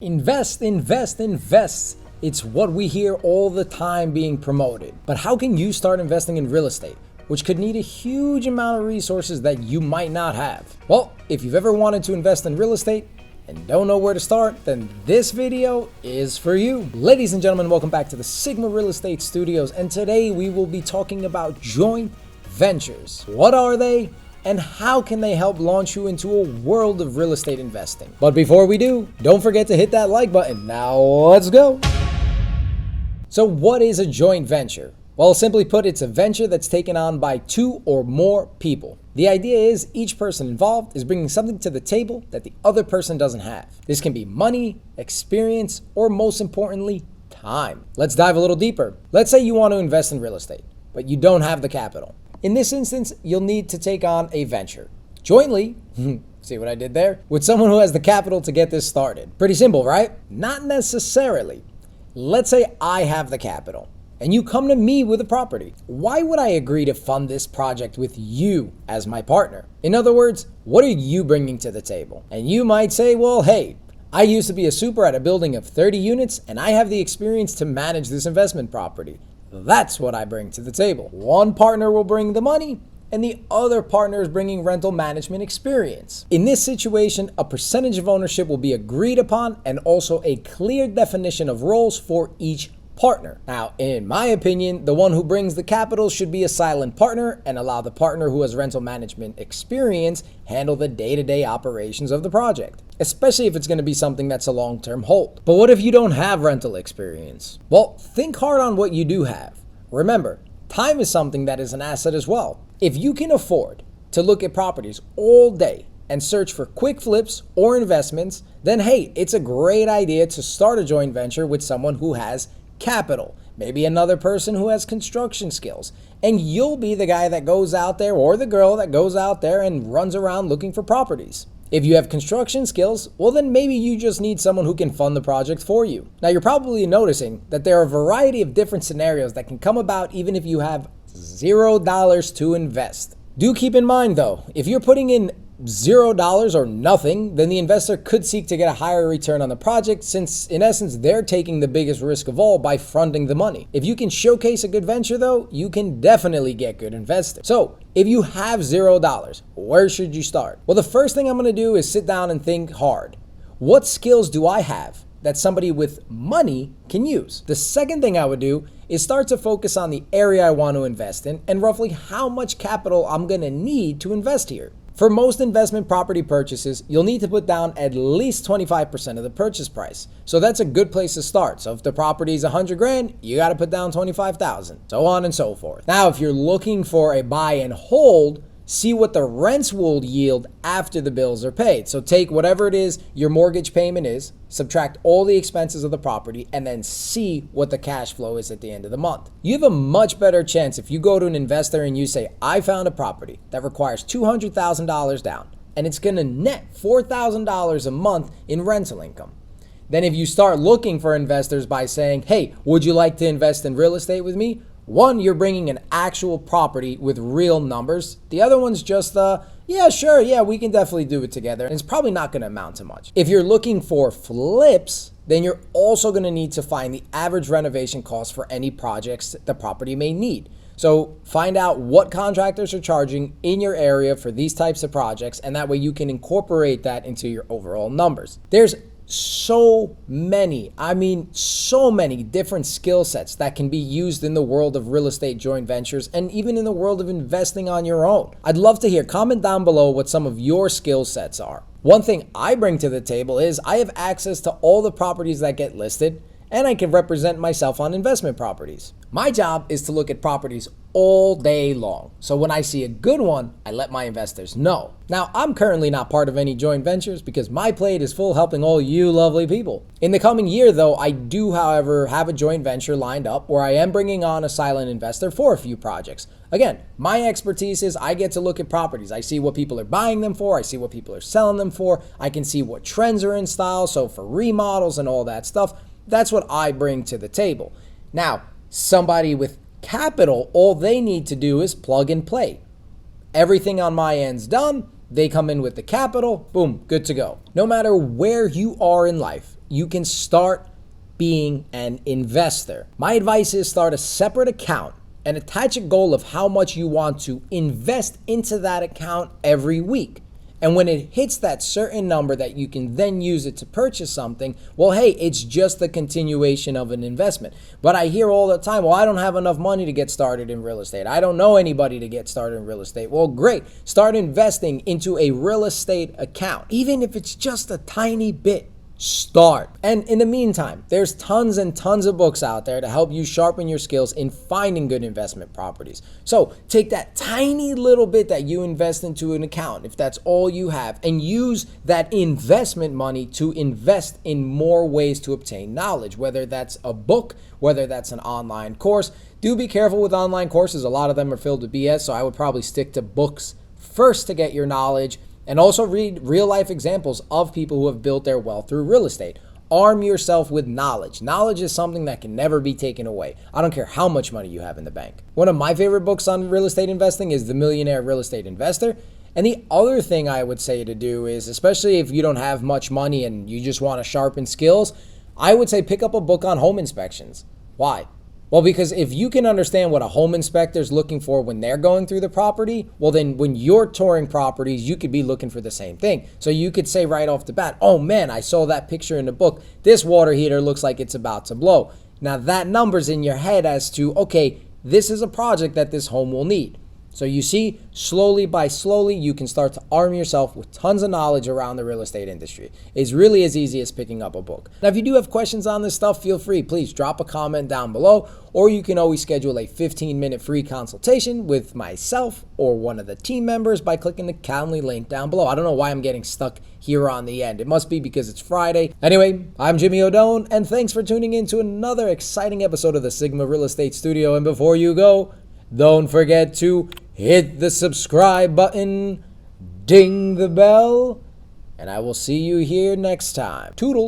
Invest, invest, invest. It's what we hear all the time being promoted. But how can you start investing in real estate, which could need a huge amount of resources that you might not have? Well, if you've ever wanted to invest in real estate and don't know where to start, then this video is for you. Ladies and gentlemen, welcome back to the Sigma Real Estate Studios, and today we will be talking about joint ventures. What are they? And how can they help launch you into a world of real estate investing? But before we do, don't forget to hit that like button. Now let's go. So what is a joint venture? Well, simply put, it's a venture that's taken on by two or more people. The idea is each person involved is bringing something to the table that the other person doesn't have. This can be money, experience, or most importantly, time. Let's dive a little deeper. Let's say you want to invest in real estate, but you don't have the capital. In this instance, you'll need to take on a venture jointly, see what I did there, with someone who has the capital to get this started. Pretty simple, right? Not necessarily. Let's say I have the capital and you come to me with a property. Why would I agree to fund this project with you as my partner? In other words, what are you bringing to the table? And you might say, well, hey, I used to be a super at a building of 30 units and I have the experience to manage this investment property. That's what I bring to the table. One partner will bring the money and the other partner is bringing rental management experience. In this situation, a percentage of ownership will be agreed upon and also a clear definition of roles for each partner. Now, in my opinion, the one who brings the capital should be a silent partner and allow the partner who has rental management experience handle the day-to-day operations of the project, especially if it's going to be something that's a long-term hold. But what if you don't have rental experience? Well, think hard on what you do have. Remember, time is something that is an asset as well. If you can afford to look at properties all day and search for quick flips or investments, then hey, it's a great idea to start a joint venture with someone who has capital, maybe another person who has construction skills, and you'll be the guy that goes out there or the girl that goes out there and runs around looking for properties. If you have construction skills, well then maybe you just need someone who can fund the project for you. Now you're probably noticing that there are a variety of different scenarios that can come about even if you have $0 to invest. Do keep in mind though, if you're putting in $0 or nothing, then the investor could seek to get a higher return on the project since in essence they're taking the biggest risk of all by fronting the money. If you can showcase a good venture though, you can definitely get good investors. So if you have $0, where should you start? Well, the first thing I'm going to do is sit down and think hard. What skills do I have that somebody with money can use? The second thing I would do is start to focus on the area I want to invest in and roughly how much capital I'm going to need to invest here. For most investment property purchases, you'll need to put down at least 25% of the purchase price. So that's a good place to start. So if the property is 100 grand, you got to put down 25,000, so on and so forth. Now, if you're looking for a buy and hold, see what the rents will yield after the bills are paid. So take whatever it is your mortgage payment is, subtract all the expenses of the property, and then see what the cash flow is at the end of the month. You have a much better chance if you go to an investor and you say, I found a property that requires $200,000 down, and it's gonna net $4,000 a month in rental income. Then if you start looking for investors by saying, hey, would you like to invest in real estate with me? One, you're bringing an actual property with real numbers. The other one's just, yeah, sure, yeah, we can definitely do it together. And it's probably not going to amount to much. If you're looking for flips, then you're also going to need to find the average renovation cost for any projects the property may need. So find out what contractors are charging in your area for these types of projects, and that way you can incorporate that into your overall numbers. There's so many different skill sets that can be used in the world of real estate joint ventures and even in the world of investing on your own. I'd love to hear. Comment down below what some of your skill sets are. One thing I bring to the table is I have access to all the properties that get listed, and I can represent myself on investment properties. My job is to look at properties all day long. So when I see a good one, I let my investors know. Now, I'm currently not part of any joint ventures because my plate is full helping all you lovely people. In the coming year though, I do, however, have a joint venture lined up where I am bringing on a silent investor for a few projects. Again, my expertise is I get to look at properties. I see what people are buying them for. I see what people are selling them for. I can see what trends are in style. So for remodels and all that stuff, that's what I bring to the table. Now, somebody with capital, all they need to do is plug and play. Everything on my end's done. They come in with the capital, boom, good to go. No matter where you are in life, you can start being an investor. My advice is start a separate account and attach a goal of how much you want to invest into that account every week. And when it hits that certain number that you can then use it to purchase something, well, hey, it's just the continuation of an investment. But I hear all the time, well, I don't have enough money to get started in real estate. I don't know anybody to get started in real estate. Well, great. Start investing into a real estate account. Even if it's just a tiny bit, start. And in the meantime, there's tons and tons of books out there to help you sharpen your skills in finding good investment properties. So take that tiny little bit that you invest into an account, if that's all you have, and use that investment money to invest in more ways to obtain knowledge, whether that's a book, whether that's an online course. Do be careful with online courses. A lot of them are filled with BS, so I would probably stick to books first to get your knowledge. And also read real life examples of people who have built their wealth through real estate. Arm yourself with knowledge. Knowledge is something that can never be taken away. I don't care how much money you have in the bank. One of my favorite books on real estate investing is The Millionaire Real Estate Investor. And the other thing I would say to do is, especially if you don't have much money and you just want to sharpen skills, I would say pick up a book on home inspections. Why? Well, because if you can understand what a home inspector is looking for when they're going through the property, well, then when you're touring properties, you could be looking for the same thing. So you could say right off the bat, oh man, I saw that picture in the book. This water heater looks like it's about to blow. Now that number's in your head as to, okay, this is a project that this home will need. So you see, slowly by slowly, you can start to arm yourself with tons of knowledge around the real estate industry. It's really as easy as picking up a book. Now, if you do have questions on this stuff, feel free, please drop a comment down below, or you can always schedule a 15-minute free consultation with myself or one of the team members by clicking the Calendly link down below. I don't know why I'm getting stuck here on the end. It must be because it's Friday. Anyway, I'm Jimmy O'Done, and thanks for tuning in to another exciting episode of the Sigma Real Estate Studio. And before you go, don't forget to hit the subscribe button, ding the bell, and I will see you here next time. Toodles.